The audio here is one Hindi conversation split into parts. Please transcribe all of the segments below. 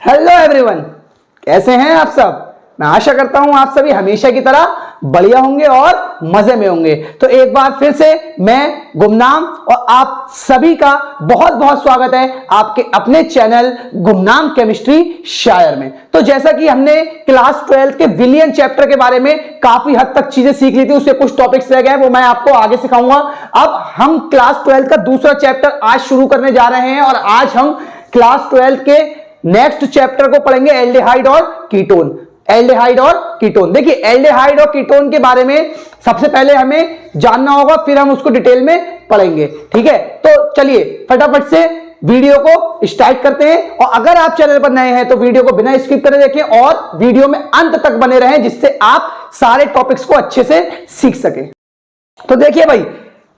हेलो एवरीवन, कैसे हैं आप सब। मैं आशा करता हूं आप सभी हमेशा की तरह बढ़िया होंगे और मजे में होंगे। तो एक बार फिर से मैं गुमनाम और आप सभी का बहुत बहुत स्वागत है आपके अपने चैनल गुमनाम केमिस्ट्री शायर में। तो जैसा कि हमने क्लास 12 के विलियन चैप्टर के बारे में काफी हद तक चीजें सीख ली थी, उससे कुछ टॉपिक्स रह गए वो मैं आपको आगे सिखाऊंगा। अब हम क्लास 12 का दूसरा चैप्टर आज शुरू करने जा रहे हैं और आज हम क्लास 12 के नेक्स्ट चैप्टर को पढ़ेंगे, एल्डिहाइड और कीटोन। एल्डिहाइड और कीटोन, देखिए एल्डिहाइड और कीटोन के बारे में सबसे पहले हमें जानना होगा, फिर हम उसको डिटेल में पढ़ेंगे। ठीक है, तो चलिए फटाफट से वीडियो को स्टार्ट करते हैं। और अगर आप चैनल पर नए हैं तो वीडियो को बिना स्किप करे देखें और वीडियो में अंत तक बने रहें, जिससे आप सारे टॉपिक्स को अच्छे से सीख सकें। तो देखिए भाई,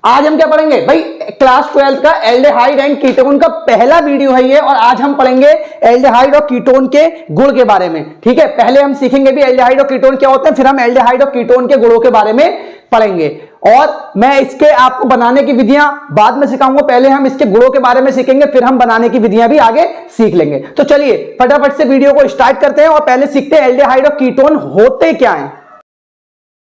आज हम क्या पढ़ेंगे भाई, क्लास 12 का एल्डिहाइड एंड कीटोन का पहला वीडियो है ये, और आज हम पढ़ेंगे एल्डिहाइड और कीटोन के गुण के बारे में। ठीक है, पहले हम सीखेंगे भी एल्डिहाइड और कीटोन क्या होते हैं, फिर हम एल्डिहाइड और कीटोन के गुणों के बारे में पढ़ेंगे। और मैं इसके आपको बनाने की विधियां बाद में सिखाऊंगा, पहले हम इसके गुणों के बारे में सीखेंगे, फिर हम बनाने की विधियां भी आगे सीख लेंगे। तो चलिए फटाफट से वीडियो को स्टार्ट करते हैं और पहले सीखते हैं एल्डिहाइड और कीटोन होते क्या है।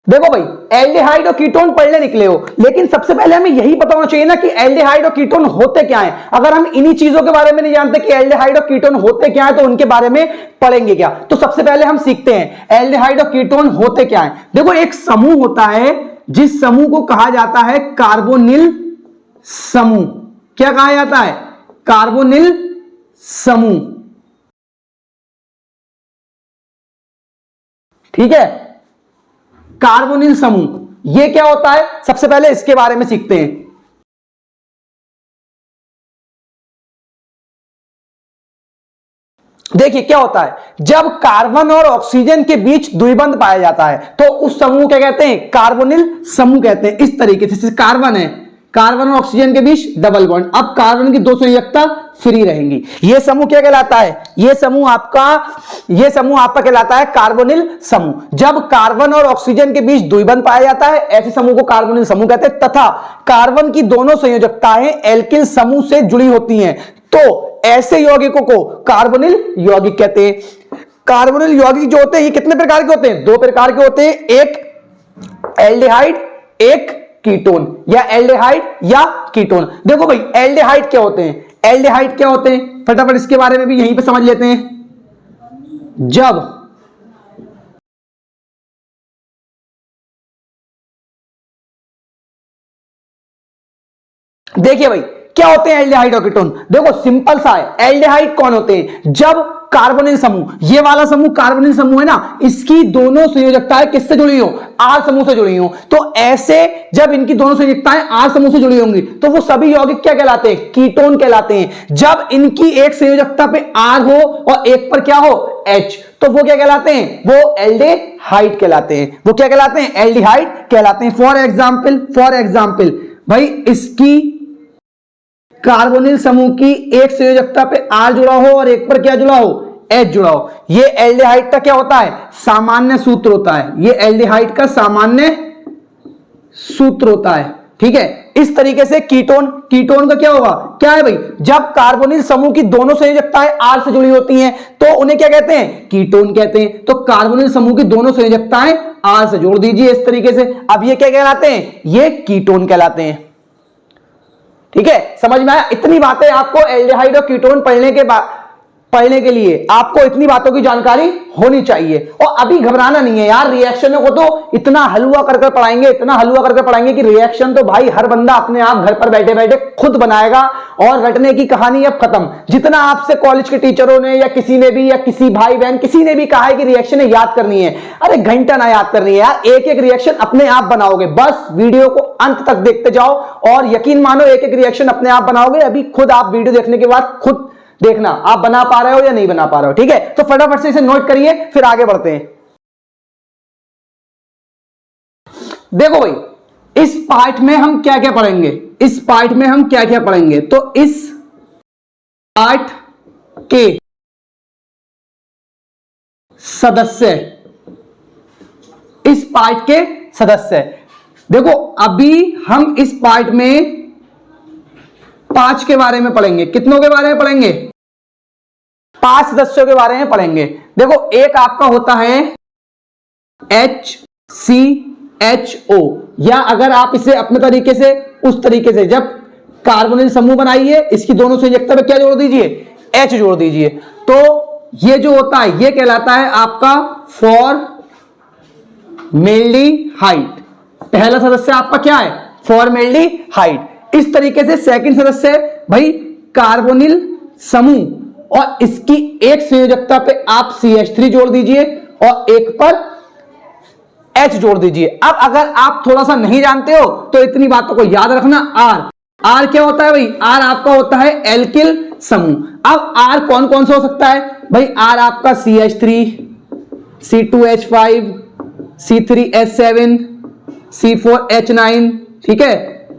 देखो भाई, एल्डिहाइड और कीटोन पढ़ने निकले हो, लेकिन सबसे पहले हमें यही पता होना चाहिए ना कि एल्डिहाइड और कीटोन होते क्या हैं। अगर हम इन्हीं चीजों के बारे में नहीं जानते कि एल्डिहाइड और कीटोन होते क्या हैं, तो उनके बारे में पढ़ेंगे क्या। तो सबसे पहले हम सीखते हैं एल्डिहाइड और कीटोन होते क्या हैं। देखो, एक समूह होता है जिस समूह को कहा जाता है कार्बोनिल समूह। क्या कहा जाता है? कार्बोनिल समूह। ठीक है, कार्बोनिल समूह ये क्या होता है, सबसे पहले इसके बारे में सीखते हैं। देखिए क्या होता है, जब कार्बन और ऑक्सीजन के बीच द्विबंध पाया जाता है तो उस समूह क्या कहते हैं? कार्बोनिल समूह कहते हैं। इस तरीके से कार्बन है, कार्बन और ऑक्सीजन के बीच डबल बॉन्ड, अब कार्बन की दो संयोजकता फ्री रहेंगी। यह समूह क्या कहलाता है? यह समूह आपका कहलाता है कार्बोनिल समूह। जब कार्बन और ऑक्सीजन के बीच द्विबंध पाया जाता है, ऐसे समूह को कार्बोनिल समूह कहते हैं। तथा कार्बन की दोनों संयोजकताएं एल्किल समूह से जुड़ी होती हैं, तो ऐसे यौगिकों को कार्बोनिल यौगिक कहते हैं। कार्बोनिल यौगिक जो होते हैं ये कितने प्रकार के होते हैं? दो प्रकार के होते हैं, एक एल्डिहाइड, एक कीटोन, या एल्डिहाइड या कीटोन। देखो भाई, एल्डिहाइड क्या होते हैं? एल्डिहाइड क्या होते हैं फटाफट इसके बारे में भी यहीं पे समझ लेते हैं। जब देखिए भाई, क्या होते हैं एल्डिहाइड और कीटोन? देखो सिंपल सा है, एल्डिहाइड कौन होते हैं? जब कार्बोनिल समूह, ये वाला समूह कार्बोनिल समूह है ना, इसकी दोनों संयोजकताएं किससे जुड़ी हो? आर समूह से जुड़ी हो। तो ऐसे जब इनकी दोनों संयोजकताएं आर समूह से जुड़ी होंगी तो वो सभी यौगिक क्या कहलाते हैं? कीटोन कहलाते हैं। जब इनकी एक संयोजकता पे आर हो और एक पर क्या हो? एच, तो वो क्या कहलाते हैं? वो एल्डिहाइड कहलाते हैं। वो क्या कहलाते हैं? एल्डिहाइड कहलाते हैं। फॉर एग्जाम्पल भाई, इसकी कार्बोनिल समूह की एक संयोजकता पे आर जुड़ा हो और एक पर क्या जुड़ा हो? एच जुड़ा हो। ये एल्डिहाइड का क्या होता है? सामान्य सूत्र होता है। ये एल्डिहाइड का सामान्य सूत्र होता है। ठीक है, इस तरीके से कीटोन का क्या होगा? क्या है भाई, जब कार्बोनिल समूह की दोनों संयोजकताएं आर से जुड़ी होती हैं तो उन्हें क्या कहते हैं? कीटोन कहते हैं। तो कार्बोनिल समूह की दोनों संयोजकताएं आर से जोड़ दीजिए इस तरीके से। अब ये क्या कहलाते हैं? ये कीटोन कहलाते हैं। ठीक है, समझ में आया? इतनी बातें आपको एल्डिहाइड और कीटोन पढ़ने के लिए आपको इतनी बातों की जानकारी होनी चाहिए। और अभी घबराना नहीं है यार, रिएक्शन को तो इतना हलवा करके पढ़ाएंगे कि रिएक्शन तो भाई हर बंदा अपने आप घर पर बैठे बैठे खुद बनाएगा। और रटने की कहानी अब खत्म। जितना आपसे कॉलेज के टीचरों ने या किसी ने भी, या किसी भाई बहन किसी ने भी कहा है कि रिएक्शन याद करनी है, अरे घंटा ना याद करनी है यार, एक एक रिएक्शन अपने आप बनाओगे। बस वीडियो को अंत तक देखते जाओ और यकीन मानो एक एक रिएक्शन अपने आप बनाओगे। अभी खुद आप वीडियो देखने के बाद खुद देखना आप बना पा रहे हो या नहीं बना पा रहे हो। ठीक है, तो फटाफट से इसे नोट करिए, फिर आगे बढ़ते हैं। देखो भाई, इस पार्ट में हम क्या क्या पढ़ेंगे? तो इस पार्ट के सदस्य देखो, अभी हम इस पार्ट में 5 के बारे में पढ़ेंगे। कितनों के बारे में पढ़ेंगे? 5 सदस्यों के बारे में पढ़ेंगे। देखो, एक आपका होता है HCHO, या अगर आप इसे अपने तरीके से उस तरीके से, जब कार्बोनिल समूह बनाइए, इसकी दोनों संयोजकता पे क्या जोड़ दीजिए, H जोड़ दीजिए। तो ये जो होता है ये कहलाता है आपका फॉर्मेल्डिहाइड। पहला सदस्य आपका क्या है, फॉर्मेल्डिहाइड। इस तरीके से सेकंड सदस्य भाई कार्बोनिल समूह, और इसकी एक संयोजकता पे आप CH3 जोड़ दीजिए और एक पर H जोड़ दीजिए। अब अगर आप थोड़ा सा नहीं जानते हो तो इतनी बातों को याद रखना। R क्या होता है भाई, R आपका होता है एल्किल समूह। अब R कौन कौन सा हो सकता है भाई, R आपका CH3, C2H5, C3H7, C4H9, ठीक है,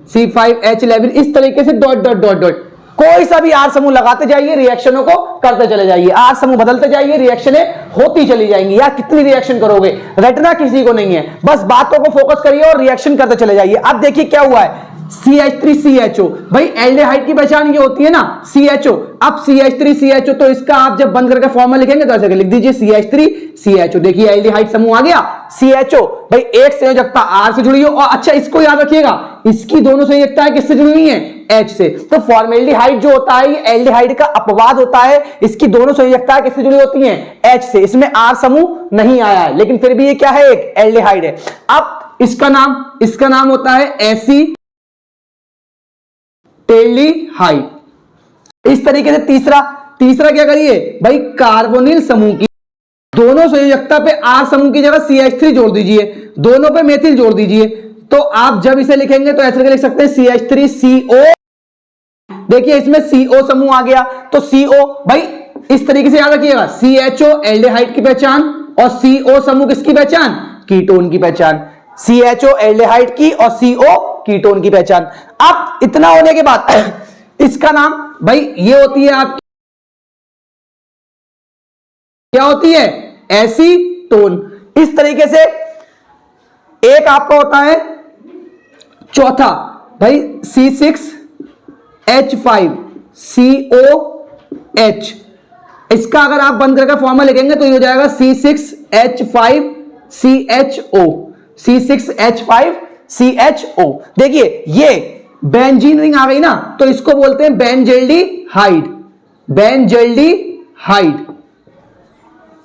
C5H11, इस तरीके से डॉट डॉट डॉट डॉट कोई सा भी R समूह लगाते जाइए, रिएक्शनों को करते चले जाइए, R समूह बदलते जाइए, रिएक्शनें होती चली जाएंगी। यार कितनी रिएक्शन करोगे, रटना किसी को नहीं है, बस बातों को फोकस करिए और रिएक्शन करते चले जाइए। अब देखिए क्या हुआ है, CH3CHO, भाई एल्डिहाइड की पहचान ये होती है ना CHO। अब CH3CHO, तो इसका आप जब बंद करके फॉर्मूला लिखेंगे तो ऐसे लिख दीजिए CH3CHO। देखिए एल्डिहाइड समूह आ गया CHO, भाई एक संयोजकता R से जुड़ी हो, और अच्छा इसको याद रखिएगा, इसकी दोनों संयोजकताएं किससे जुड़ी हुई हैं, H से। तो फॉर्मेल्डिहाइड जो होता है ये एल्डिहाइड का अपवाद होता है, इसकी दोनों संयोजकताएं किससे जुड़ी होती हैं, H से। इसमें R समूह नहीं आया है, लेकिन फिर भी ये क्या है, एक एल्डिहाइड है। अब इसका नाम होता है एसीटेल्डिहाइड। इस तरीके से तीसरा क्या करिए भाई, कार्बोनिल समूह की दोनों संयोजकता पे R समूह की जगह CH3 जोड़ दीजिए, दोनों पे मेथिल जोड़ दीजिए। तो आप जब इसे लिखेंगे तो ऐसे लिख सकते हैं CH3CO। देखिए इसमें CO समूह आ गया, तो CO भाई इस तरीके से याद रखिएगा, CHO एल्डिहाइड की पहचान और CO समूह किसकी पहचान, कीटोन की पहचान। CHO एल्डिहाइड की और CO कीटोन की पहचान। अब इतना होने के बाद इसका नाम भाई ये होती है आपकी, क्या होती है, एसीटोन। इस तरीके से एक आपका होता है चौथा भाई C6H5COH। इसका अगर आप बंद करके फॉर्मूला लिखेंगे तो ये हो जाएगा C6H5CHO, C6H5CHO। देखिए ये बेंजीन रिंग आ गई ना, तो इसको बोलते हैं बेंजल्डिहाइड।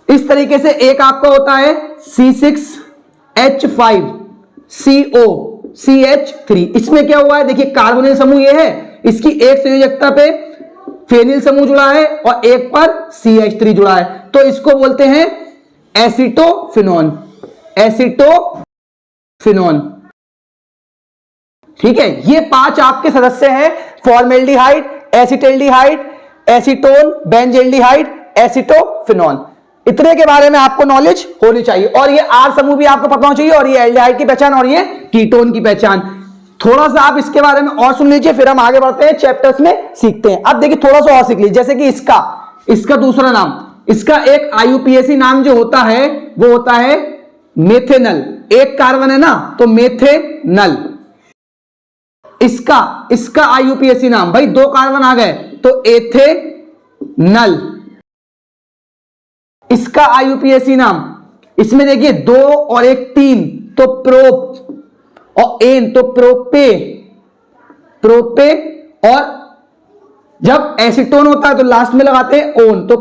इस तरीके से एक आपका होता है C6H5COCH3। इसमें क्या हुआ है, देखिए कार्बोनिल समूह ये है, इसकी एक संयोजकता पे फेनिल समूह जुड़ा है और एक पर CH3 जुड़ा है, तो इसको बोलते हैं एसिटोफिनोन। ठीक है, ये 5 आपके सदस्य हैं, formaldehyde, acetaldehyde, acetone, benzaldehyde, acetophenone. इतने के बारे में आपको नॉलेज होनी चाहिए, और ये R समूह भी आपको पता होना चाहिए, और ये एल्डिहाइड की पहचान और ये कीटोन की पहचान। थोड़ा सा आप इसके बारे में और सुन लीजिए, फिर हम आगे बढ़ते हैं, चैप्टर्स में सीखते हैं। अब देखिए थोड़ा सा और सीख लीजिए, जैसे कि इसका दूसरा नाम, इसका एक IUPAC नाम जो होता है वो होता है मेथेनल। एक कार्बन है ना, तो मेथेनल। इसका IUPAC नाम, भाई 2 कार्बन आ गए तो एथेनल। इसका IUPAC नाम, इसमें देखिए 2 और 1 3, तो प्रोप, और एन तो प्रोपे, और जब एसीटोन होता है तो लास्ट में लगाते हैं ओन, तो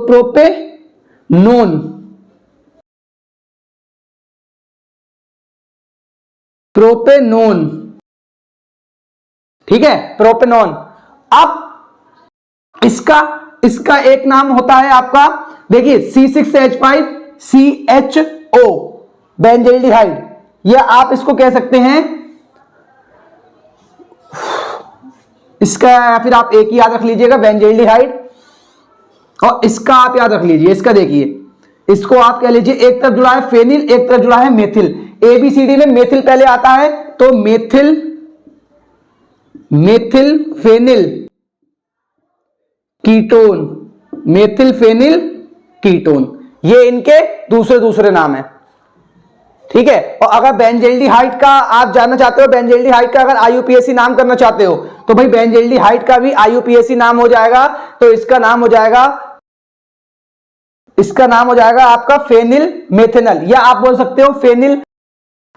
प्रोपेनोन। ठीक है, प्रोपेनोन। अब इसका एक नाम होता है आपका, देखिए C6H5CHO बेंजल्डिहाइड, या आप इसको कह सकते हैं इसका, या फिर आप एक ही याद रख लीजिएगा बेंजल्डिहाइड, और इसका आप याद रख लीजिए। इसका देखिए, इसको आप कह लीजिए, एक तरफ जुड़ा है फेनिल, एक तरफ जुड़ा है मेथिल। ABCD में मेथिल पहले आता है, तो मेथिल फेनिल कीटोन, ये इनके दूसरे नाम है। ठीक है, और अगर बेंजल्डिहाइड का आप जानना चाहते हो, बेंजल्डिहाइड का अगर IUPAC नाम करना चाहते हो, तो भाई बेंजल्डिहाइड का भी IUPAC नाम हो जाएगा, तो इसका नाम हो जाएगा इसका नाम हो जाएगा आपका फेनिल मेथेनल, या आप बोल सकते हो फेनिल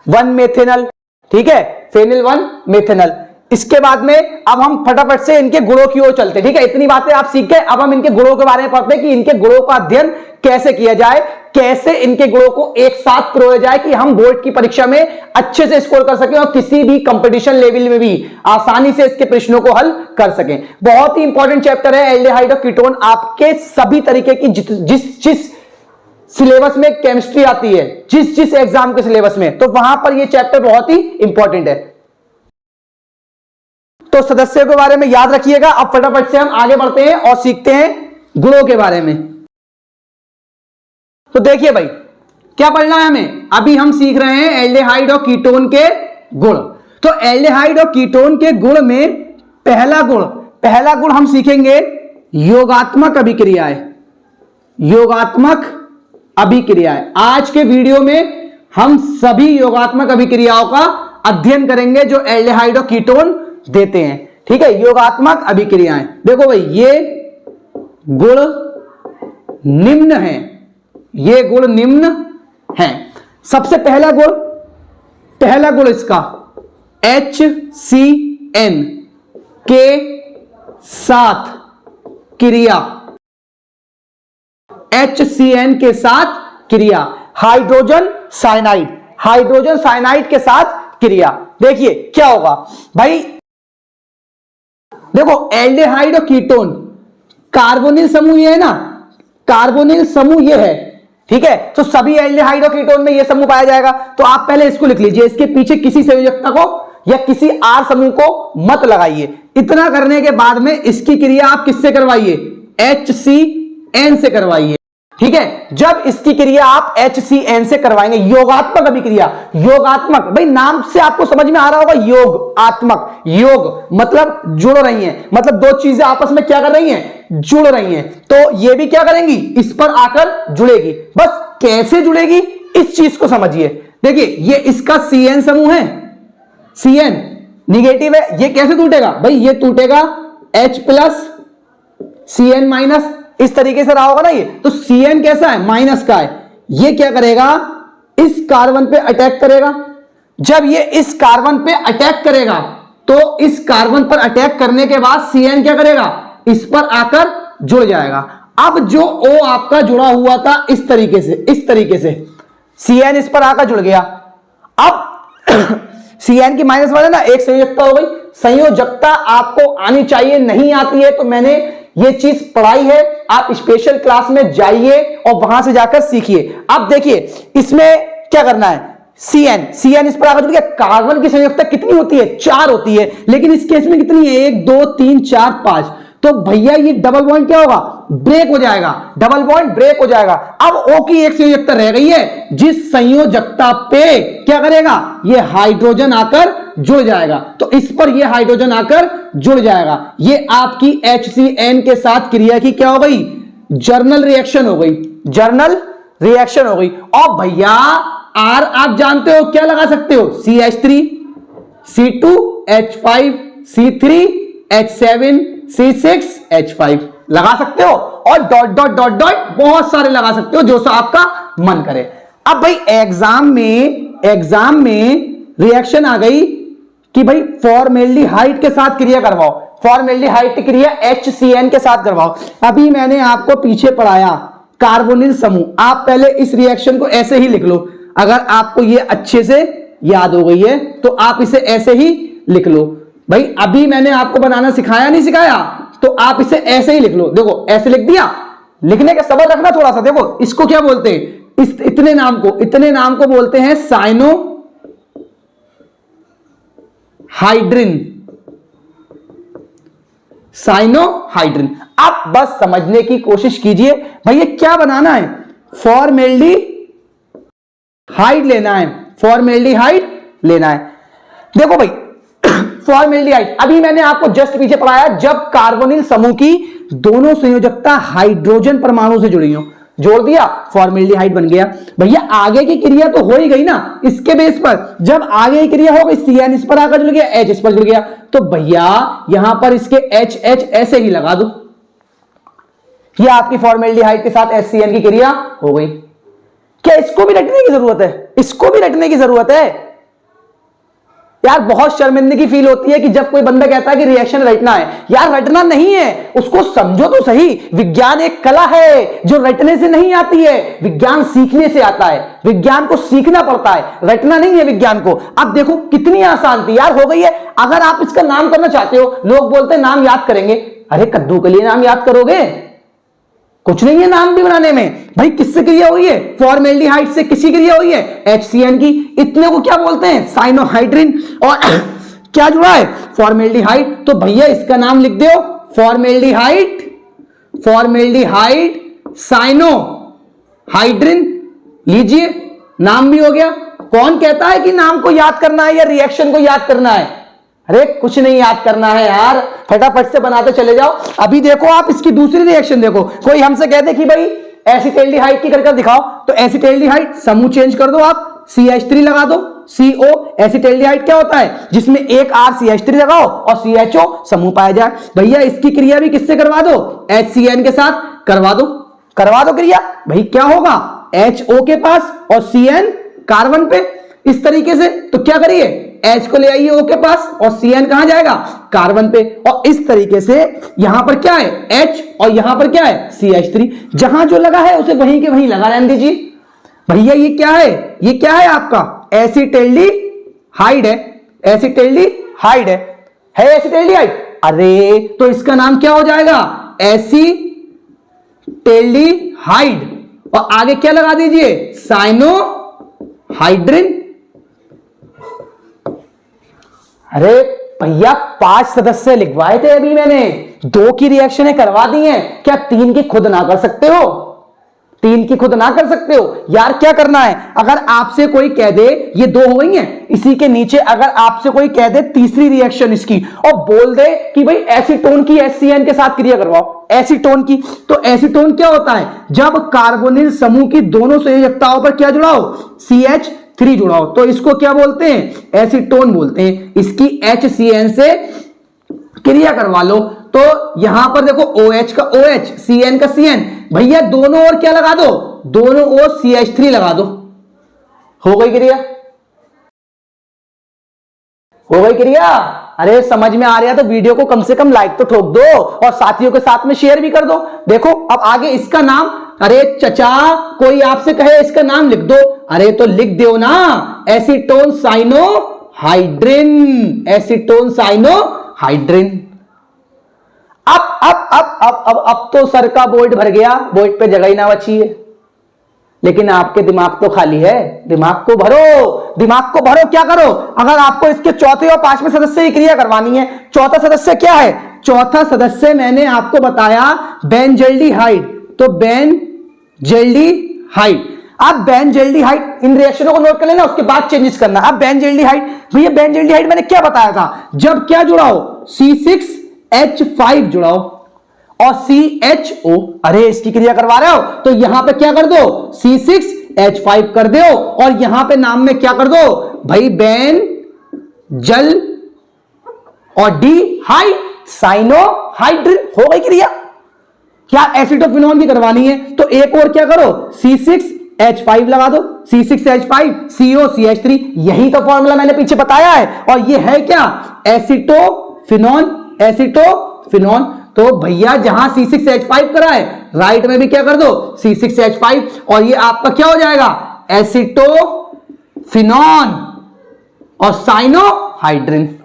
1 मेथेनल। ठीक है, फेनिल 1 मेथेनल। इसके बाद में अब हम फटाफट से इनके गुणों की ओर चलते हैं। ठीक है, इतनी बातें आप सीख गए, अब हम इनके गुणों के बारे में पढ़ते हैं कि इनके गुणों का अध्ययन कैसे किया जाए, कैसे इनके गुणों को एक साथ पिरोया जाए कि हम बोर्ड की परीक्षा में अच्छे से स्कोर कर सकें और किसी भी कंपटीशन लेवल में भी आसानी से इसके प्रश्नों को हल कर सकें। बहुत ही इंपॉर्टेंट चैप्टर है एल्डिहाइड और कीटोन। आपके सभी तरीके की जिस सिलेबस में केमिस्ट्री आती है, जिस एग्जाम के सिलेबस में, तो वहां पर यह चैप्टर बहुत ही इंपॉर्टेंट है। तो सदस्यों के बारे में याद रखिएगा। अब फटाफट से हम आगे बढ़ते हैं और सीखते हैं गुणों के बारे में। तो देखिए भाई, क्या पढ़ना है हमें? अभी हम सीख रहे हैं एल्डिहाइड और कीटोन के गुण। तो एल्डिहाइड और कीटोन के गुण में पहला गुण हम सीखेंगे योगात्मक अभिक्रियाएं। योगात्मक अभिक्रियाएं। आज के वीडियो में हम सभी योगात्मक अभिक्रियाओं का अध्ययन करेंगे जो एल्डिहाइड और कीटोन देते हैं। ठीक है, योगात्मक अभिक्रियाएं। देखो भाई, ये गुण निम्न हैं, ये गुण निम्न हैं। सबसे पहला गुण इसका HCN के साथ क्रिया, HCN के साथ क्रिया, हाइड्रोजन साइनाइड के साथ क्रिया। देखिए क्या होगा भाई, देखो एल्डिहाइड और कीटोन कार्बोनिल समूह ये है ना, कार्बोनिल समूह ये है। ठीक है, तो सभी एल्डिहाइड और कीटोन में ये समूह पाया जाएगा। तो आप पहले इसको लिख लीजिए, इसके पीछे किसी संयोजकता को या किसी R समूह को मत लगाइए। इतना करने के बाद में इसकी क्रिया आप किससे करवाइए? HCN से करवाइए। ठीक है, जब इसकी क्रिया आप HCN से करवाएंगे, योगात्मक अभिक्रिया, योगात्मक भाई नाम से आपको समझ में आ रहा होगा, योगात्मक, योग मतलब जुड़ रही हैं, मतलब दो चीजें आपस में क्या कर रही हैं? जुड़ रही हैं। तो ये भी क्या करेंगी? इस पर आकर जुड़ेगी। बस कैसे जुड़ेगी इस चीज को समझिए। देखिए ये इसका CN समूह है, CN निगेटिव है, ये कैसे टूटेगा भाई? ये टूटेगा H प्लस CN माइनस, इस तरीके से रहा होगा ना ये। तो CN कैसा है? माइनस का है। ये क्या करेगा? इस कार्बन पे अटैक करेगा। जब ये इस कार्बन पे अटैक करेगा तो इस कार्बन पर अटैक करने के बाद CN क्या करेगा? इस पर आकर जुड़ जाएगा। अब जो O आपका जुड़ा हुआ था इस तरीके से CN इस पर आकर जुड़ गया। अब CN की माइनस वाले ना एक संयोजकता हो गई। संयोजकता आपको आनी चाहिए, नहीं आती है तो मैंने ये चीज पढ़ाई है, आप स्पेशल क्लास में जाइए और वहां से जाकर सीखिए। अब देखिए इसमें क्या करना है? CN इस पर आकर जुड़ गया। कार्बन की संयोजकता कितनी होती है? 4 होती है, लेकिन इस केस में कितनी है? 1 2 3 4 5। तो भैया ये डबल बॉन्ड क्या होगा? ब्रेक हो जाएगा, डबल बॉन्ड ब्रेक हो जाएगा। अब O की एक संयोजकता रह गई है, जिस संयोजकता पे क्या करेगा? ये हाइड्रोजन आकर जुड़ जाएगा। तो इस पर ये हाइड्रोजन आकर जुड़ जाएगा। ये आपकी HCN के साथ क्रिया की क्या हो गई? जर्नल रिएक्शन हो गई, जर्नल रिएक्शन हो गई। और भैया R आप जानते हो क्या लगा सकते हो? CH3 C2H5 C3 H7 C6 H5 लगा सकते हो, और डॉट डॉट डॉट डॉट बहुत सारे लगा सकते हो जो सा आपका मन करे। अब भाई एग्जाम में रिएक्शन आ गई कि भाई फॉर्मेल्डिहाइड के साथ क्रिया करवाओ, फॉर्मेल्डिहाइड की क्रिया HCN के साथ करवाओ। अभी मैंने आपको पीछे पढ़ाया कार्बोनिल समूह, आप पहले इस रिएक्शन को ऐसे ही लिख लो। अगर आपको ये अच्छे से याद हो गई है तो आप इसे ऐसे ही लिख लो। भाई अभी मैंने आपको बनाना सिखाया नहीं सिखाया, तो आप इसे ऐसे ही लिख लो। देखो ऐसे लिख दिया, लिखने का सब्र रखना थोड़ा सा। देखो इसको क्या बोलते हैं? इतने नाम को बोलते हैं साइनो साइनोहाइड्रिन। आप बस समझने की कोशिश कीजिए। भैया क्या बनाना है? फॉर्मेल्डिहाइड लेना है, फॉर्मेल्डिहाइड लेना है। देखो भाई फॉर्मेल्डिहाइड अभी मैंने आपको जस्ट पीछे पढ़ाया, जब कार्बोनिल समूह की दोनों संयोजकता हाइड्रोजन परमाणु से जुड़ी हो, जोड़ दिया फॉर्मेल्डिहाइड बन गया। भैया आगे की क्रिया तो हो ही गई ना इसके बेस पर। जब आगे की क्रिया हो गई, CN इस पर आकर जुड़ गया, H इस पर जुड़ गया, तो भैया यहां पर इसके H ऐसे ही लगा दो। ये आपकी फॉर्मेल्डिहाइड के साथ HCN की क्रिया हो गई। क्या इसको भी रटने की जरूरत है? इसको भी रटने की जरूरत है यार। बहुत शर्मिंदगी फील होती है कि जब कोई बंदा कहता है कि रिएक्शन रटना है। यार रटना नहीं है, उसको समझो तो सही। विज्ञान एक कला है जो रटने से नहीं आती है, विज्ञान सीखने से आता है। विज्ञान को सीखना पड़ता है, रटना नहीं है विज्ञान को। अब देखो कितनी आसान थी यार, हो गई है। अगर आप इसका नाम करना चाहते हो, लोग बोलते हैं नाम याद करेंगे। अरे कद्दू के लिए नाम याद करोगे? कुछ नहीं है नाम भी बनाने में। भाई किससे क्रिया हुई है? फॉर्मेल्डिहाइड से। किसी क्रिया हुई है? HCN की। इतने को क्या बोलते हैं? साइनोहाइड्रिन। और क्या जुड़ा है? फॉर्मेल्डिहाइड। तो भैया इसका नाम लिख दो, फॉर्मेल्डिहाइड, फॉर्मेल्डिहाइड साइनोहाइड्रिन। लीजिए नाम भी हो गया। कौन कहता है कि नाम को याद करना है या रिएक्शन को याद करना है? अरे कुछ नहीं याद करना है यार, फटाफट से बनाते चले जाओ। अभी देखो आप इसकी दूसरी रिएक्शन देखो। कोई हमसे कहते कि भाई एसिटाल्डिहाइड की करके दिखाओ, तो एसिटाल्डिहाइड समूह चेंज कर दो आप, CH3 लगा दो, CO। एसिटाल्डिहाइड क्या होता है? जिसमें एक R CH3 लगाओ और CHO समूह पाया जाए। भैया इसकी क्रिया भी किससे करवा दो? HCN के साथ करवा दो, करवा दो क्रिया। भाई क्या होगा? HO के पास और CN कार्बन पे, इस तरीके से। तो क्या करिए, H को ले आइए O के पास और CN कहां जाएगा? कार्बन पे। और इस तरीके से यहां पर क्या है? H और यहां पर क्या है? CH3। जहां जो लगा है उसे वहीं के वहीं लगा रहने दीजिए। भैया ये क्या है? ये क्या है आपका? एसिटाल्डिहाइड है। एसिटाल्डिहाइड है एसिटाल्डिहाइड। अरे तो इसका नाम क्या हो जाएगा? एसिटाल्डिहाइड। और आगे क्या लगा दीजिए? साइनोहाइड्रिन। अरे भैया 5 सदस्य लिखवाए थे अभी मैंने, 2 की रिएक्शनें करवा दी हैं। क्या 3 की खुद ना कर सकते हो? 3 की खुद ना कर सकते हो यार? क्या करना है? अगर आपसे कोई कह दे ये 2 हो गई हैं, इसी के नीचे अगर आपसे कोई कह दे तीसरी रिएक्शन इसकी और बोल दे कि भाई एसीटोन की HCN के साथ क्रिया करवाओ, एसीटोन की। तो एसीटोन क्या होता है? जब कार्बोनिल समूह की दोनों संयोजकताओं पर क्या जुड़ा हो? CH3 जुड़ा हो, तो इसको क्या बोलते हैं? एसीटोन बोलते हैं। इसकी HCN से क्रिया करवा लो, तो यहां पर देखो OH का OH, CN का CN। भैया दोनों ओर क्या लगा दो? दोनों ओर CH3 लगा दो। हो गई क्रिया? हो गई क्रिया? अरे समझ में आ रहा है तो वीडियो को कम से कम लाइक तो ठोक दो और साथियों के साथ में शेयर भी कर दो। देखो अब आगे इसका नाम, अरे चचा कोई आपसे कहे इसका नाम लिख दो, अरे तो लिख दो ना, एसीटोन साइनोहाइड्रिन, एसीटोन साइनोहाइड्रिन। अब तो सर का बोर्ड भर गया, बोर्ड पे जगह ही ना बची है, लेकिन आपके दिमाग तो खाली है। दिमाग को भरो, दिमाग को भरो। क्या करो? अगर आपको इसके चौथे और 5वें सदस्य की क्रिया करवानी है, चौथा सदस्य क्या है? चौथा सदस्य मैंने आपको बताया बेंजल्डिहाइड। तो बेंजल्डिहाइड, अब बेंजल्डिहाइड, इन रिएक्शनों को नोट कर लेना, उसके बाद चेंजेस करना। अब बेंजल्डिहाइड, भैया बेंजल्डिहाइड मैंने क्या बताया था? जब क्या जुड़ा हो? C6H5 जुड़ा हो और CHO। अरे इसकी क्रिया करवा रहे हो तो यहां पे क्या कर दो? C6H5 कर दो और यहां पे नाम में क्या कर दो? भाई बेंजल और डिहाइड साइनोहाइड्रिन। हो गई क्रिया? क्या एसिटोफिनॉन की करवानी है तो एक और क्या करो? C6H5 लगा दो, C6H5 CO CH3। यही तो फॉर्मूला मैंने पीछे बताया है। और ये है क्या? Acetophenone, acetophenone. तो भैया जहां C6H5 करा है, राइट में भी क्या कर दो? C6H5 और ये आपका क्या हो जाएगा? एसिटोफिनॉन और साइनोहाइड्रिन।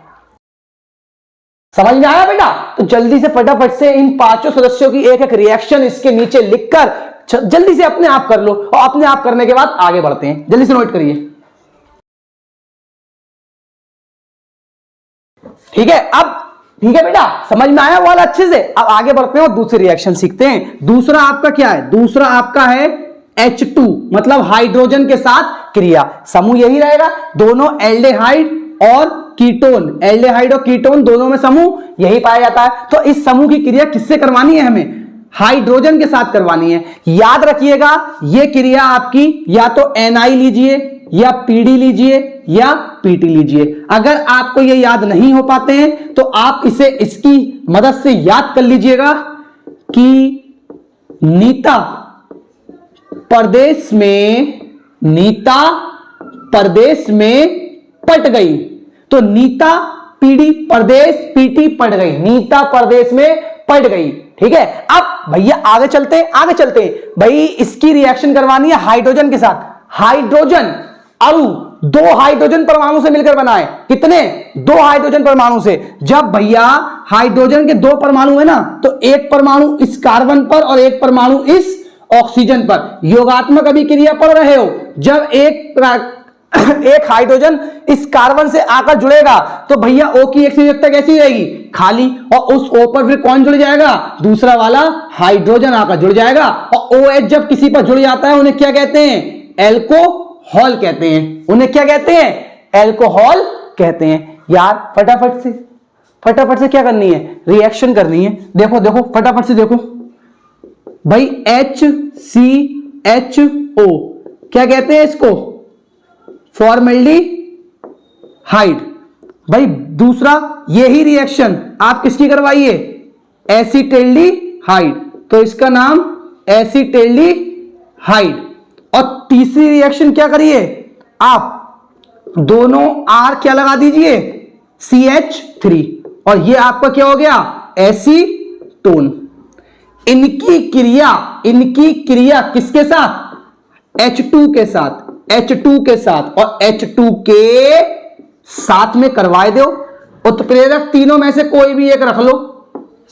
समझ में आया बेटा? तो जल्दी से फटाफट से इन 5 सदस्यों की एक एक रिएक्शन इसके नीचे लिखकर जल्दी से अपने आप कर लो और अपने आप करने के बाद आगे बढ़ते हैं। जल्दी से नोट करिए। ठीक है? अब ठीक है बेटा, समझ में आया वाला अच्छे से? अब आगे बढ़ते हैं और दूसरी रिएक्शन सीखते हैं। दूसरा आपका क्या है? दूसरा आपका है H2, मतलब हाइड्रोजन के साथ क्रिया। समूह यही रहेगा, दोनों एल्डेहाइड और कीटोन, एल्डेहाइड और कीटोन दोनों में समूह यही पाया जाता है। तो इस समूह की क्रिया किससे करवानी है? हमें हाइड्रोजन के साथ करवानी है। याद रखिएगा ये क्रिया आपकी या तो Na लीजिए या PD लीजिए या PT लीजिए। अगर आपको ये याद नहीं हो पाते हैं तो आप इसे इसकी मदद से याद कर लीजिएगा कि नीता प्रदेश में पट गई। तो नीता पीढ़ी प्रदेश पीटी पट गई, नीता प्रदेश में पट गई। ठीक है, अब भैया आगे चलते हैं भाई, इसकी रिएक्शन करवानी है हाइड्रोजन के साथ। हाइड्रोजन अणु दो हाइड्रोजन परमाणु से मिलकर बना है। कितने? दो हाइड्रोजन परमाणु से। जब भैया हाइड्रोजन के दो परमाणु है ना, तो एक परमाणु इस कार्बन पर और एक परमाणु इस ऑक्सीजन पर, योगात्मक अभिक्रिया पढ़ रहे हो। जब एक हाइड्रोजन इस कार्बन से आकर जुड़ेगा तो भैया O की एक संयोजकता कैसी रहेगी? खाली। और उस O पर फिर कौन जुड़ जाएगा? दूसरा वाला हाइड्रोजन आकर जुड़ जाएगा। और OH जब किसी पर जुड़ जाता है उन्हें क्या कहते हैं? एल्कोहल कहते हैं। उन्हें क्या कहते हैं? एल्कोहल कहते हैं। यार फटाफट से क्या करनी है? रिएक्शन करनी है। देखो फटाफट से देखो भाई, HCHO क्या कहते हैं इसको? फॉर्मेल्डिहाइड। भाई दूसरा यही रिएक्शन आप किसकी करवाइए? एसिटेल्डिहाइड। तो इसका नाम एसिटेल्डिहाइड। और तीसरी रिएक्शन क्या करिए आप? दोनों R क्या लगा दीजिए? CH3। और ये आपका क्या हो गया? एसीटोन। इनकी क्रिया किसके साथ? H2 के साथ। H2 के साथ और H2 के साथ में करवाए दो। उत्प्रेरक तीनों में से कोई भी एक रख लो।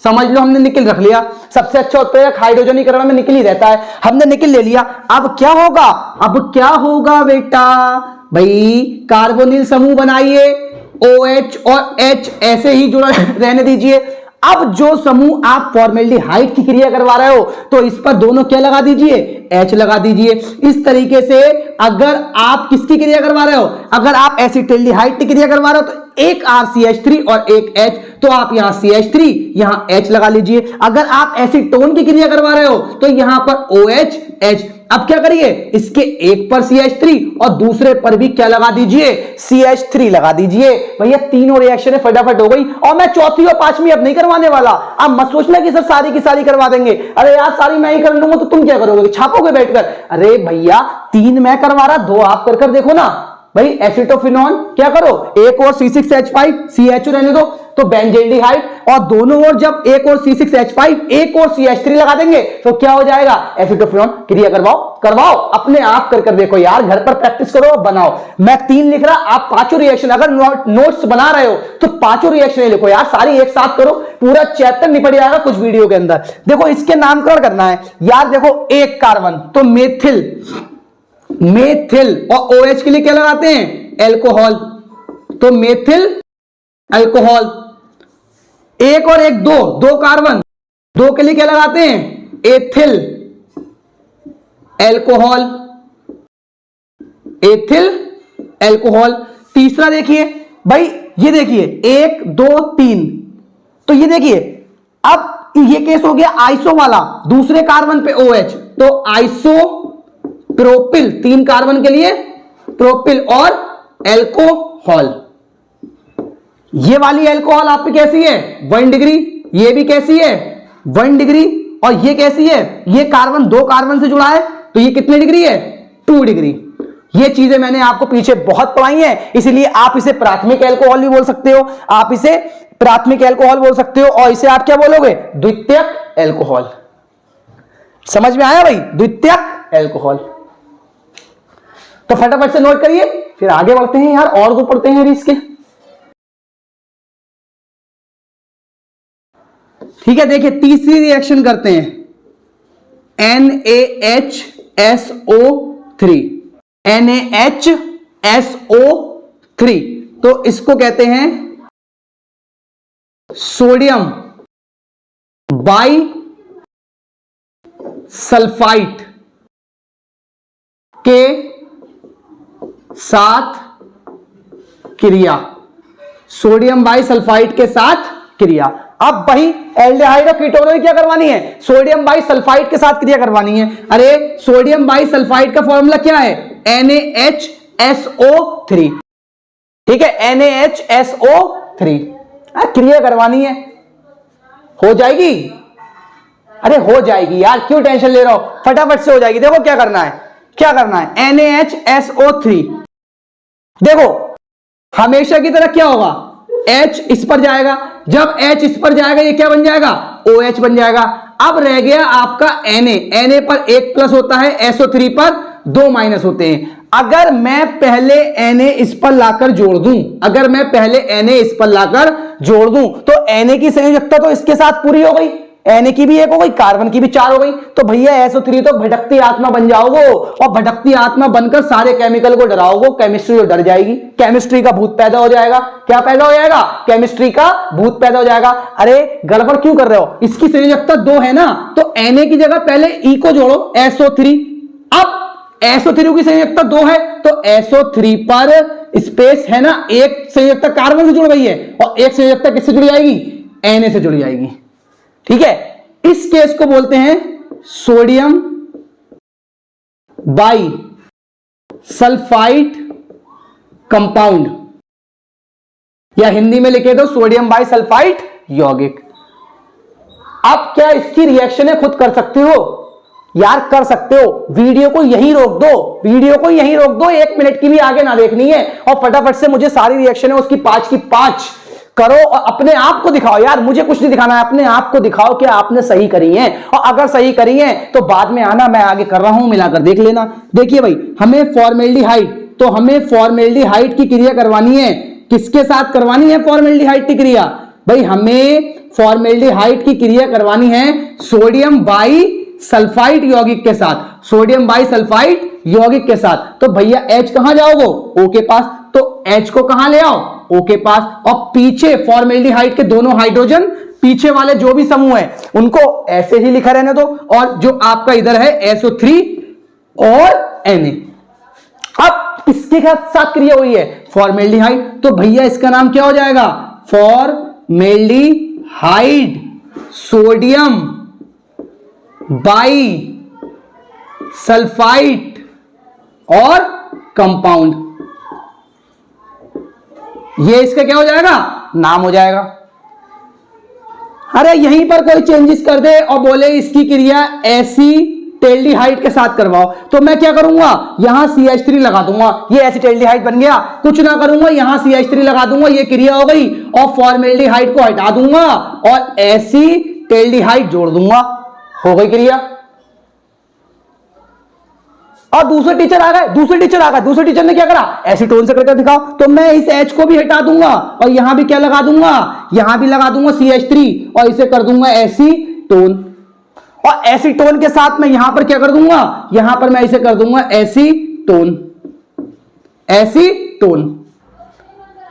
समझ लो हमने निकिल रख लिया। सबसे अच्छा उत्प्रेरक हाइड्रोजनीकरण में निकिल ही रहता है। हमने निकिल ले लिया। अब क्या होगा बेटा? भाई कार्बोनिल समूह बनाइए, OH और H ऐसे ही जुड़ा रहने दीजिए। अब जो समूह आप फॉर्मेल्डिहाइड की क्रिया करवा रहे हो तो इस पर दोनों क्या लगा दीजिए? H लगा दीजिए। इस तरीके से अगर आप किसकी क्रिया करवा रहे हो? अगर आप एसिटेल्डिहाइड की क्रिया करवा रहे हो तो एक RCH3 और एक H, तो आप यहां CH3 यहां H लगा लीजिए। अगर आप एसीटोन की क्रिया करवा रहे हो तो यहां पर OH H। अब क्या करिए? इसके एक पर CH3 और दूसरे पर भी क्या लगा दीजिए? CH3 लगा दीजिए। भैया तीनों रिएक्शन फटाफट हो गई। और मैं चौथी और पांचवी अब नहीं करवाने वाला। अब मत सोचना कि सर सारी की सारी करवा देंगे। अरे यार सारी मैं ही कर लूंगा तो तुम क्या करोगे? छापोगे बैठकर? अरे भैया 3 मैं करवा रहा, 2 आप कर देखो ना। भाई एसिटोफिनॉन क्या करो? एक और C6H5 CHO रहने दो तो बेंजेल्डिहाइड। और दोनों ओर जब एक और C6H5 एक और CH3 लगा देंगे तो क्या हो जाएगा? एसिटोफिनॉन। क्रिया करवाओ अपने आप कर देखो यार, घर पर प्रैक्टिस करो, बनाओ। मैं 3 लिख रहा, आप पांचों रिएक्शन, अगर नोट्स बना रहे हो तो पांचों रिएक्शन लिखो यार, सारी एक साथ करो, पूरा चैप्टर निपट जाएगा कुछ वीडियो के अंदर। देखो इसके नामकरण करना है यार। देखो एक कार्बन तो मेथिल और OH के लिए क्या लगाते हैं? एल्कोहल। तो मेथिल अल्कोहल। एक और एक दो कार्बन, 2 के लिए क्या लगाते हैं? Ethyl alcohol. तीसरा देखिए भाई, ये देखिए 1 2 3। तो ये देखिए अब ये केस हो गया आइसो वाला, दूसरे कार्बन पे OH, तो आइसो प्रोपिल, 3 कार्बन के लिए प्रोपिल और एल्कोहल। ये वाली एल्कोहल आपकी कैसी है? 1 डिग्री। ये भी कैसी है? 1 डिग्री। और ये कैसी है? ये कार्बन 2 कार्बन से जुड़ा है तो ये कितने डिग्री है? 2 डिग्री। ये चीजें मैंने आपको पीछे बहुत पढ़ाई हैं, इसीलिए आप इसे प्राथमिक एल्कोहल भी बोल सकते हो, आप इसे प्राथमिक एल्कोहल बोल सकते हो, और इसे आप क्या बोलोगे? द्वितीयक एल्कोहल। समझ में आया भाई? द्वितीयक एल्कोहल। तो फटाफट से नोट करिए, फिर आगे बढ़ते हैं यार, और दो पढ़ते हैं इसके। ठीक है, देखिए तीसरी रिएक्शन करते हैं, NaHSO3। NaHSO3 तो इसको कहते हैं सोडियम बाई सल्फाइड के साथ क्रिया। सोडियम बाई सल्फाइड के साथ क्रिया। अब भाई एल्डिहाइड और कीटोन में क्या करवानी है? सोडियम बाई सल्फाइड के साथ क्रिया करवानी है। अरे सोडियम बाई सल्फाइड का फॉर्मूला क्या है? NaHSO3। ठीक है, NaHSO3 क्रिया करवानी है, हो जाएगी। अरे हो जाएगी यार, क्यों टेंशन ले रहे हो, फटाफट से हो जाएगी। देखो क्या करना है, क्या करना है, NaHSO3। देखो हमेशा की तरह क्या होगा, H इस पर जाएगा, जब H इस पर जाएगा ये क्या बन जाएगा, OH बन जाएगा। अब रह गया आपका Na पर 1 प्लस होता है, SO3 पर 2 माइनस होते हैं। अगर मैं पहले Na इस पर लाकर जोड़ दूं, अगर मैं पहले Na इस पर लाकर जोड़ दूं तो Na की संयोजकता तो इसके साथ पूरी हो गई, Na की भी 1 हो गई, कार्बन की भी 4 हो गई, तो भैया SO3 तो भटकती आत्मा बन जाओगे, और भटकती आत्मा बनकर सारे केमिकल को डराओगे, केमिस्ट्री तो डर जाएगी, केमिस्ट्री का भूत पैदा हो जाएगा। क्या पैदा हो जाएगा, केमिस्ट्री का भूत पैदा हो जाएगा। अरे गड़बड़ क्यों कर रहे हो, इसकी संयोजकता 2 है ना, तो Na की जगह पहले E को जोड़ो, SO3। अब SO3 की संयोजकता 2 है तो SO3 पर स्पेस है ना, एक संयोजकता कार्बन से जुड़ गई है और एक संयोजकता किससे जुड़ी जाएगी, Na से जुड़ी जाएगी। ठीक है, इस केस को बोलते हैं सोडियम बाई सल्फाइड कंपाउंड, या हिंदी में लिखे तो सोडियम बाई सल्फाइड यौगिक। अब क्या इसकी रिएक्शन है खुद कर सकते हो यार, कर सकते हो, वीडियो को यहीं रोक दो, वीडियो को यहीं रोक दो, 1 मिनट की भी आगे ना देखनी है, और फटाफट से मुझे सारी रिएक्शन है उसकी 5 की 5 करो और अपने आप को दिखाओ यार, मुझे कुछ नहीं दिखाना है, अपने आप को दिखाओ कि आपने सही करी है, और अगर सही करी है तो बाद में आना, मैं आगे कर रहा हूं, मिलाकर देख लेना। देखिए भाई, हमें फॉर्मेल्डिहाइड, तो हमें फॉर्मेल्डिहाइड की क्रिया करवानी है, किसके साथ करवानी है फॉर्मेल्डिहाइड की क्रिया, भाई हमें फॉर्मेल्डिहाइड की क्रिया करवानी है सोडियम बाई सल्फाइड यौगिक के साथ, सोडियम बाई सल्फाइड यौगिक के साथ। तो भैया H कहां जाओगे, O के पास, तो H को कहां ले आओ, O के पास, और पीछे फॉर्मेल्डिहाइड के दोनों हाइड्रोजन पीछे वाले जो भी समूह है उनको ऐसे ही लिखा रहने दो, और जो आपका इधर है SO3 और Na। अब किसके साथ क्रिया हुई है, फॉर्मेल्डिहाइड, तो भैया इसका नाम क्या हो जाएगा, फॉर्मेल्डिहाइड सोडियम बाई सल्फाइड और कंपाउंड, ये इसका क्या हो जाएगा, नाम हो जाएगा। अरे यहीं पर कोई चेंजेस कर दे और बोले इसकी क्रिया एसीटेल्डिहाइड के साथ करवाओ, तो मैं क्या करूंगा, यहां CH3 लगा दूंगा, ये एसीटेल्डिहाइड बन गया, कुछ ना करूंगा, यहां CH3 लगा दूंगा, ये क्रिया हो गई, और फॉर्मेल्डिहाइड को हटा दूंगा और एसीटेल्डिहाइड जोड़ दूंगा, हो गई क्रिया। और दूसरे टीचर आ गए, दूसरे टीचर ने क्या करा, एसीटोन से करके दिखाओ, तो मैं इस H को भी हटा दूंगा और यहां भी क्या लगा दूंगा, यहां भी लगा दूंगा CH3 और इसे कर दूंगा एसीटोन, और एसीटोन के साथ मैं यहां पर क्या कर दूंगा, यहां पर मैं इसे कर दूंगा एसीटोन, एसीटोन,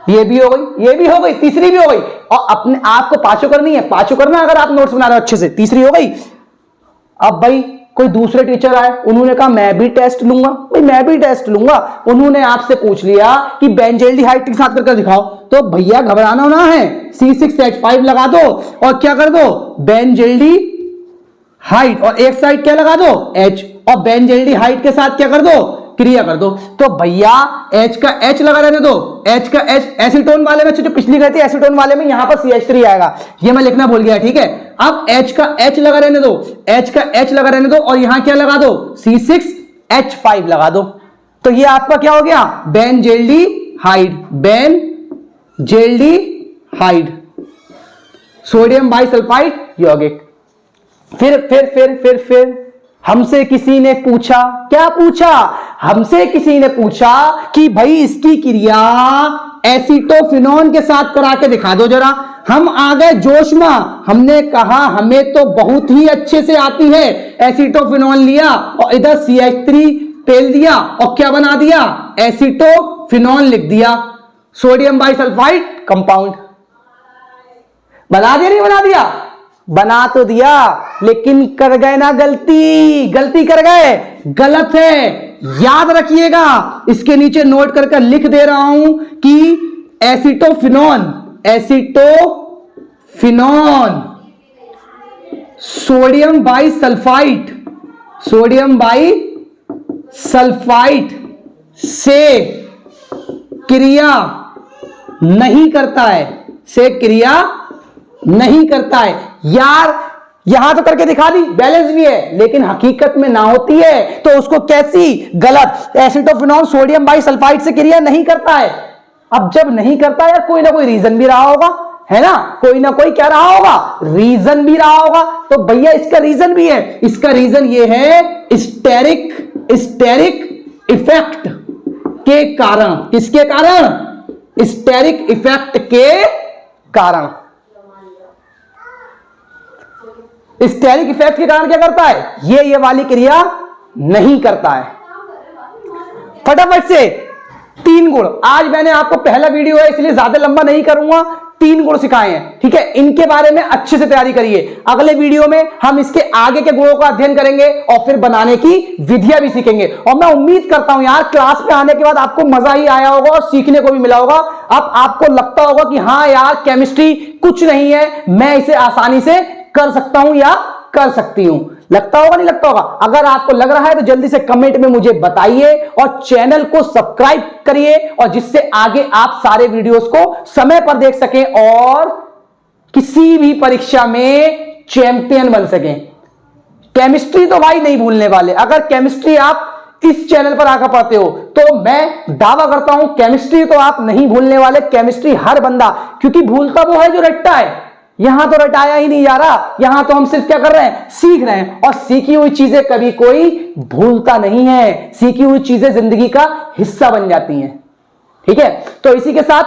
ये भी हो गई, ये भी हो गई, तीसरी भी हो गई, और अपने आप को पांचों करनी है, पांचों करना अगर आप नोट्स बना रहे हो अच्छे से, तीसरी हो गई। अब भाई कोई दूसरे टीचर आए, उन्होंने कहा मैं भी टेस्ट लूंगा, भाई मैं भी टेस्ट लूंगा, उन्होंने आपसे पूछ लिया कि बेंजल्डिहाइड के साथ करके दिखाओ, तो भैया घबराना ना है, C6H5 लगा दो और क्या कर दो, बेंजल्डिहाइड, और एक साइड क्या लगा दो, H, और बेंजल्डिहाइड के साथ क्या कर दो, क्रिया कर दो, तो भैया H का H लगा रहने दो, H का H एसीटोन वाले में, जो पिछली गई थी एसीटोन वाले में यहां पर CH3 आएगा, ये मैं लिखना भूल गया, ठीक है। अब H का H लगा रहने दो, H का H लगा रहने दो, और यहां क्या लगा दो, C6H5 लगा दो, तो ये आपका क्या हो गया, बेंजल्डिहाइड, बेंजल्डिहाइड सोडियम बाइसल्फाइड यौगिक। फिर हमसे किसी ने पूछा, क्या पूछा, हमसे किसी ने पूछा कि भाई इसकी क्रिया एसीटोफिनॉन के साथ करा के दिखा दो जरा। हम आ गए जोश में, हमने कहा हमें तो बहुत ही अच्छे से आती है, एसीटोफिनॉन लिया और इधर CH3 तेल दिया और क्या बना दिया, एसीटोफिनॉन लिख दिया, सोडियम बाइसल्फाइड कंपाउंड। बना दिया नहीं बना दिया, बना तो दिया, लेकिन कर गए ना गलती कर गए, गलत है, याद रखिएगा, इसके नीचे नोट करके लिख दे रहा हूं कि एसीटोफिनॉन सोडियम बाइसल्फाइड से क्रिया नहीं करता है, यार यहां तो करके दिखा दी, बैलेंस भी है, लेकिन हकीकत में ना होती है तो उसको कैसी गलत एसिटोफिनॉल सोडियम बाइसल्फाइड से क्रिया नहीं करता है। अब जब नहीं करता यार, कोई ना कोई रीजन भी रहा होगा, है ना, कोई ना कोई क्या रहा होगा, रीजन भी रहा होगा। तो भैया इसका रीजन भी है, इसका रीजन ये है स्टेरिक इफेक्ट के कारण। किसके कारण? स्टेरिक इफेक्ट के कारण। स्टेरिक इफेक्ट के कारण क्या करता है, ये वाली क्रिया नहीं करता है। फटाफट से 3 गुण, आज मैंने आपको पहला वीडियो है इसलिए ज्यादा लंबा नहीं करूंगा, 3 गुण सिखाए हैं, ठीक है, इनके बारे में अच्छे से तैयारी करिए। अगले वीडियो में हम इसके आगे के गुणों का अध्ययन करेंगे और फिर बनाने की विधियां भी सीखेंगे। और मैं उम्मीद करता हूं यार क्लास पे आने के बाद आपको मजा ही आया होगा और सीखने को भी मिला होगा। अब आपको लगता होगा कि हाँ यार केमिस्ट्री कुछ नहीं है, मैं इसे आसानी से कर सकता हूं या कर सकती हूं। लगता होगा नहीं लगता होगा? अगर आपको लग रहा है तो जल्दी से कमेंट में मुझे बताइए और चैनल को सब्सक्राइब करिए, और जिससे आगे आप सारे वीडियोस को समय पर देख सकें और किसी भी परीक्षा में चैंपियन बन सकें। केमिस्ट्री तो भाई नहीं भूलने वाले। अगर केमिस्ट्री आप इस चैनल पर आकर पढ़ते हो तो मैं दावा करता हूं केमिस्ट्री तो आप नहीं भूलने वाले। केमिस्ट्री हर बंदा, क्योंकि भूलता वो है जो रटता है, यहां तो रटाया ही नहीं जा रहा, यहां तो हम सिर्फ क्या कर रहे हैं, सीख रहे हैं। और सीखी हुई चीजें कभी कोई भूलता नहीं है, सीखी हुई चीजें जिंदगी का हिस्सा बन जाती हैं, ठीक है। तो इसी के साथ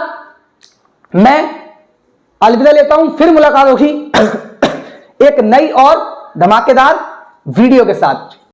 मैं अलविदा लेता हूं, फिर मुलाकात होगी एक नई और धमाकेदार वीडियो के साथ।